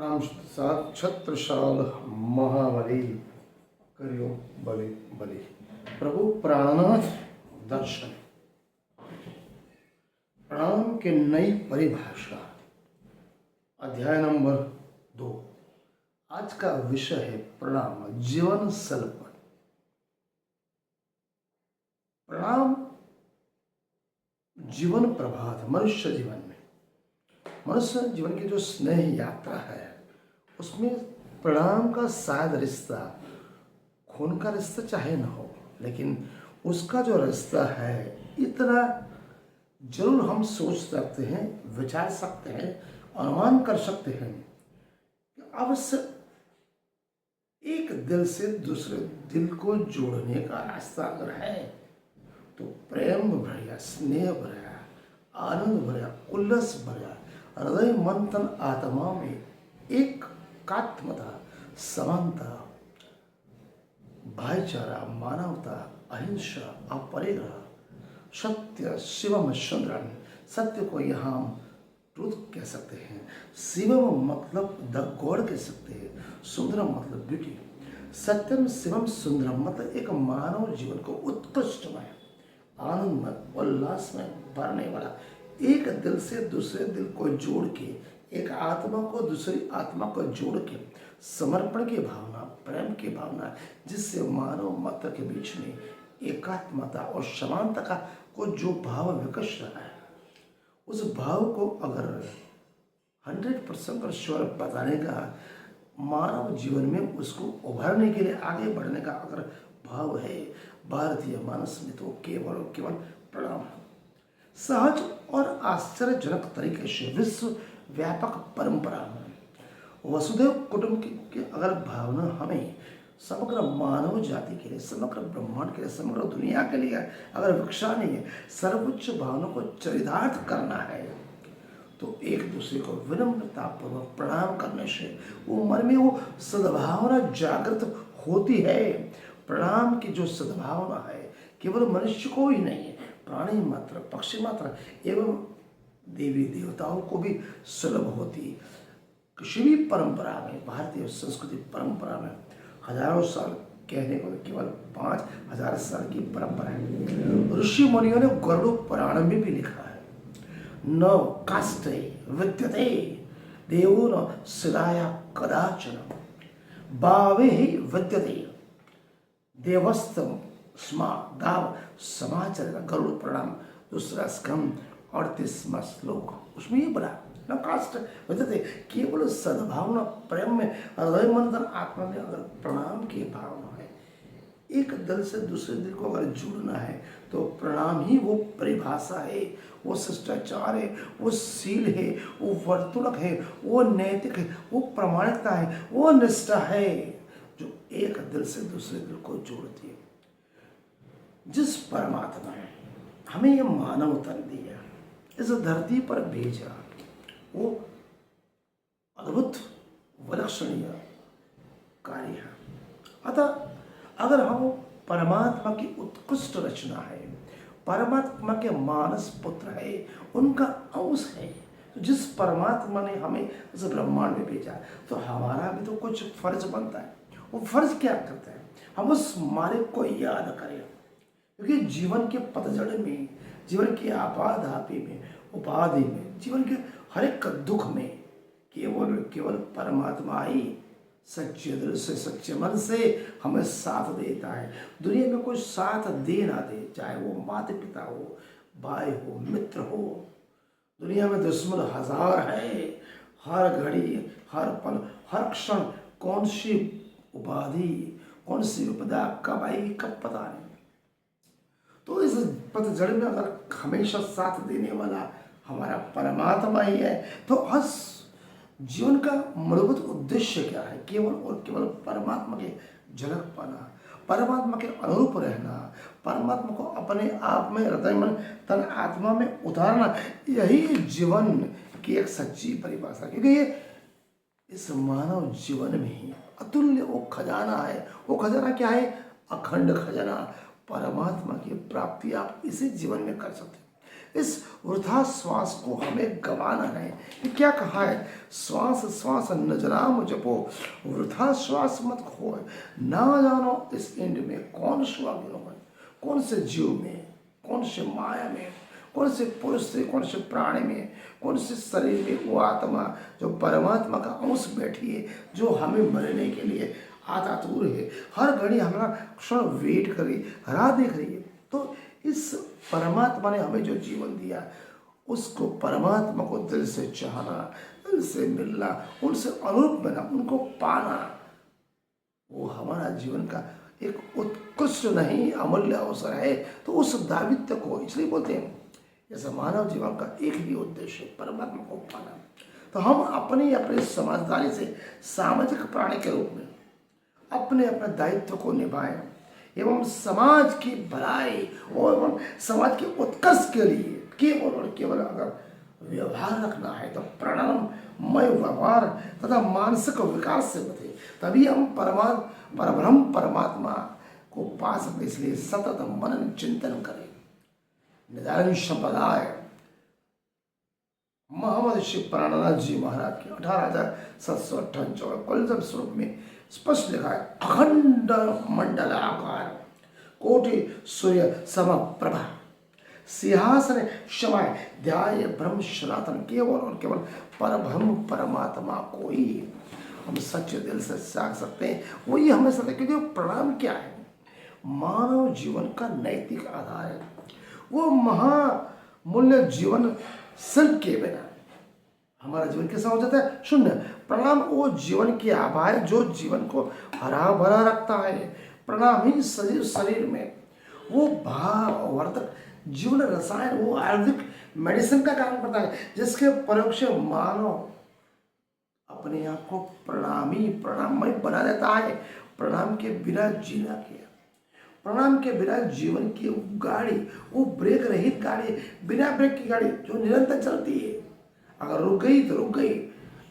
प्रणाम सात छत्रसाल महाबली करियो बलि बलि प्रभु प्राणनाथ दर्शन। प्रणाम के नई परिभाषा अध्याय नंबर 2। आज का विषय है प्रणाम जीवन सलपन। प्रणाम जीवन प्रभात मनुष्य जीवन में मनुष्य जीवन की जो स्नेह यात्रा है उसमें प्रणाम का शायद रिश्ता खून का रिश्ता चाहे न हो, लेकिन उसका जो रिश्ता है इतना जरूर हम सोच सकते हैं, विचार सकते हैं, अनुमान कर सकते हैं कि अवश्य एक दिल से दूसरे दिल को जोड़ने का रास्ता अगर है तो प्रेम भरा, स्नेह भरा, आनंद भरा, उल्लास भरा हृदय मन तन आत्मा में एकात्मता, समानता, भाईचारा, मानवता, अहिंसा, अपरिग्रह, सत्य, शिवम सुंदरम। सत्य को यहाँ हम ट्रूथ कह सकते हैं, शिवम मतलब द गॉड कह सकते हैं, सुंदरम मतलब ब्यूटी। सत्यम शिवम सुंदरम मतलब एक मानव जीवन को उत्कृष्टमय, आनंदमय, उल्लासमय भरने वाला, एक दिल से दूसरे दिल को जोड़ के, एक आत्मा को दूसरी आत्मा को जोड़ के समर्पण की भावना, प्रेम की भावना, जिससे मानव मात्र के बीच में एकात्मता और समानता का को जो भाव विकस रहा है, उस भाव को अगर 100% और श्योर बताने का, मानव जीवन में उसको उभरने के लिए, आगे बढ़ने का अगर भाव है भारतीय मानस में, तो केवल और केवल प्रणाम। सहज और आश्चर्यजनक तरीके से विश्व व्यापक परंपरा में वसुदेव कुटुंब की अगर भावना हमें समग्र मानव जाति के लिए, समग्र ब्रह्मांड के लिए, समग्र दुनिया के लिए अगर विकसानी है, सर्वोच्च भावना को चरितार्थ करना है, तो एक दूसरे को विनम्रता पूर्वक प्रणाम करने से वो मन में वो सद्भावना जागृत होती है। प्रणाम की जो सद्भावना है केवल मनुष्य को ही नहीं है, प्राणी मात्र, पक्षी मात्र एवं देवी देवताओं को भी सुलभ होती। किसी भी परंपरा में, भारतीय संस्कृति परंपरा में हजारों साल कहने को केवल 5000 साल की परंपरा है। ऋषि मुनियों ने गरुड़ पुराण में भी लिखा है, न काष्ठे विद्यते देवो न शिलाया कदाचन भावे ही विद्यते देवस्तम स्मा दाव समाचार। गरुड़ पुराण दूसरा स्कंद 38वां श्लोक, उसमें ये बोला न काष्ठ विद्यते, केवल सद्भावना, प्रेम में, हृदय मन तन आत्मा में अगर प्रणाम की भावना है, एक दिल से दूसरे दिल को अगर जुड़ना है, तो प्रणाम ही वो परिभाषा है, वो शिष्टाचार है, वो सील है, वो वर्तुलक है, वो नैतिक है, वो प्रामाणिकता है, वो निष्ठा है जो एक दिल से दूसरे दिल को जोड़ती है। जिस परमात्मा ने हमें ये मानव तन दिया, इस धरती पर भेजा, वो अद्भुत विलक्षणीय कार्य है। अतः अगर हम परमात्मा की उत्कृष्ट रचना है, परमात्मा के मानस पुत्र है, उनका अंश है, तो जिस परमात्मा ने हमें इस ब्रह्मांड में भेजा, तो हमारा भी तो कुछ फर्ज बनता है। वो फर्ज क्या करता है? हम उस मालिक को याद करें, क्योंकि जीवन के पतझड़ में, जीवन की आपाधापी में, उपाधि में, जीवन के हर एक दुख में केवल केवल परमात्मा ही सच्चे दिल से, सच्चे मन से हमें साथ देता है। दुनिया में कोई साथ दे ना दे, चाहे वो माता पिता हो, भाई हो, मित्र हो, दुनिया में दुश्मन हजार है। हर घड़ी, हर पल, हर क्षण कौन सी उपाधि, कौन सी विपदा कब आएगी, कब पता नहीं। तो इस पतझड़ में अगर हमेशा साथ देने वाला हमारा परमात्मा ही है, तो अस जीवन का मूलभूत उद्देश्य क्या है? केवल और केवल परमात्मा के झलक पाना, परमात्मा के अनुरूप रहना, परमात्मा को अपने आप में, हृदय मन तन आत्मा में उतारना, यही जीवन की एक सच्ची परिभाषा। क्योंकि ये इस मानव जीवन में ही अतुल्य वो खजाना है। वो खजाना क्या है? अखंड खजाना, परमात्मा की प्राप्ति आप इसी जीवन में कर सकते हैं। इस वृथा श्वास को हमें गंवाना है। ये क्या कहा है? श्वास श्वास नजराम जपो, वृथा श्वास मत खोए, ना जानो इस इंड में कौन सुहागिन हो, कौन से जीव में, कौन से माया में, कौन से पुरुष से, कौन से प्राणी में, कौन से शरीर में वो आत्मा जो परमात्मा का अंश बैठी है, जो हमें मरने के लिए आतातुर है, हर घड़ी हमारा क्षण वेट कर रही, राह देख रही है। तो इस परमात्मा ने हमें जो जीवन दिया, उसको परमात्मा को दिल से चाहना, दिल से मिलना, उनसे अनुरूप बना, उनको पाना, वो हमारा जीवन का एक उत्कृष्ट नहीं अमूल्य अवसर है। तो उस दायित्व को इसलिए बोलते हैं, जैसे मानव जीवन का एक ही उद्देश्य है, परमात्मा को पाना। तो हम अपनी समझदारी से सामाजिक प्राणी के रूप में अपने अपने दायित्व को निभाएं एवं समाज की भलाई और समाज के उत्कर्ष के लिए केवल और केवल अगर व्यवहार रखना है तो प्रणमय व्यवहार तथा मानसिक विकास से बचे, तभी हम परब्रह्म परमात्मा को पा सकते। इसलिए सतत मनन चिंतन करें। निदान संप्रदाय मोहम्मद शिव प्राणनाथ जी महाराज के 18,758 कलजम स्वरूप में स्पष्ट लिखा है, अखंड मंडलाकार कोटि सूर्य सम प्रभा सिंहासन शमाय ध्याय ब्रह्म सनातन, केवल और केवल परब्रह्म परमात्मा को ही हम सच्चे दिल से जाग सकते हैं। वही हमें सकते, क्योंकि प्रणाम क्या है? मानव जीवन का नैतिक आधार है। वो महामूल्य जीवन शिल्प के बिना हमारा जीवन कैसा हो जाता है? शून्य। प्रणाम वो जीवन की आभा है जो जीवन को हरा भरा रखता है। प्रणाम ही शरीर में वो भाववर्धक जीवन रसायन, वो आयुर्वेदिक मेडिसिन का काम करता है, जिसके प्रयोग से मानव अपने आप को प्रणाममय बना देता है। प्रणाम के बिना जीना क्या? प्रणाम के बिना जीवन की गाड़ी, वो ब्रेक रहित गाड़ी, बिना ब्रेक की गाड़ी जो निरंतर चलती है, अगर रुक गई तो रुक गई,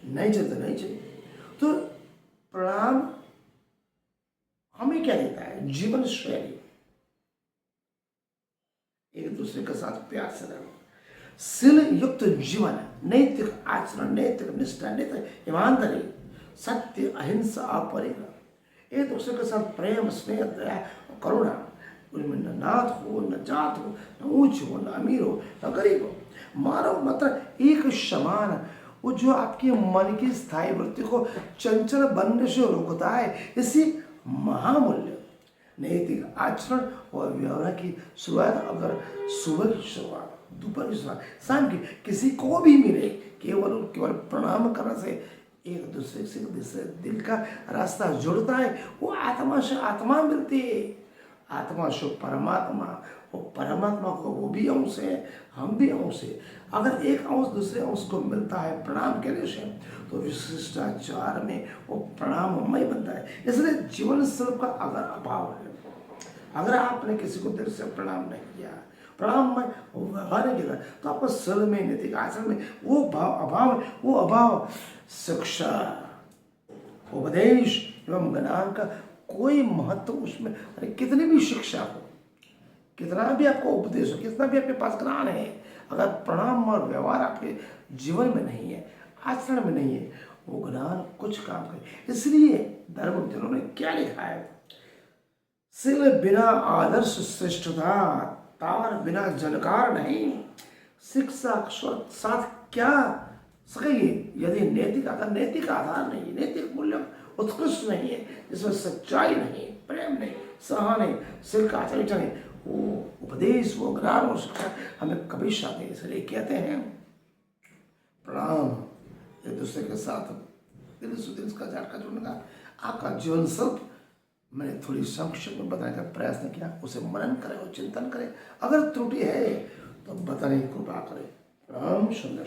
नहीं चलती नहीं चली। तो प्रणाम हमें क्या देता है? जीवन शैली, एक दूसरे के साथ प्यार से रहना, शील युक्त जीवन, नैतिक आचरण, नैतिक निष्ठा, नैतिक ईमानदारी, सत्य, अहिंसा, अपरिग्रह, एक दूसरे के साथ प्रेम, स्नेह, दया, करुणा, उनमें न नाथ हो, न जात हो, न ऊंच हो, न अमीर हो, न गरीब हो, मानव मात्र एक समान। वो जो आपके मन की स्थायी वृत्ति को चंचल बनने से रोकता है। इसी महामूल्य नैतिक आचरण और व्यवहार की शुरुआत अगर सुबह की शुरुआत, दोपहर की शुरुआत, शाम की, किसी को भी मिले, केवल और केवल प्रणाम करने से एक दूसरे से दूसरे दिल का रास्ता जुड़ता है। वो आत्मा से आत्मा मिलती है, आत्मा से परमात्मा, वो परमात्मा को वो भी अंश है, हम भी अंश है। अगर एक अंश दूसरे अंश को मिलता है प्रणाम करने से, तो विशिष्टाचार में वो प्रणाममय बनता है। इसलिए जीवन शिल्प का अगर अभाव है, अगर आपने किसी को दिल से प्रणाम नहीं किया, प्रणाम में व्यवहार नहीं किया, तो आपको सल में, नैतिक आचरण में वो अभाव शिक्षा, उपदेश एवं ज्ञान का कोई महत्व उसमें, अरे कितनी भी शिक्षा हो, कितना भी आपको उपदेश हो, कितना भी आपके पास ज्ञान है, अगर प्रणाम और व्यवहार आपके जीवन में नहीं है, आचरण में नहीं है, वो ज्ञान कुछ काम करे। इसलिए धर्मजनों ने क्या लिखा है? शील बिना आदर्श श्रेष्ठता, तार बिना जनकार नहीं, शिक्षा साथ क्या सकेगी यदि नैतिक आधार नहीं, नैतिक मूल्य उत्कृष्ट नहीं है, जिसमें सच्चाई नहीं, प्रेम नहीं, सहा नहीं, शील का आचरण नहीं, वो उपदेश, वो ज्ञान और शिक्षा हमें कभी साथ नहीं। इसलिए कहते हैं प्रणाम, एक दूसरे के साथ दिल से दिल का झटका जोड़ने का आपका जीवन शिल्प मैंने थोड़ी संक्षिप्त में बताने का प्रयत्न किया। उसे मनन करें और चिंतन करें। अगर त्रुटि है तो बताने की कृपा करें। राम सुंदर।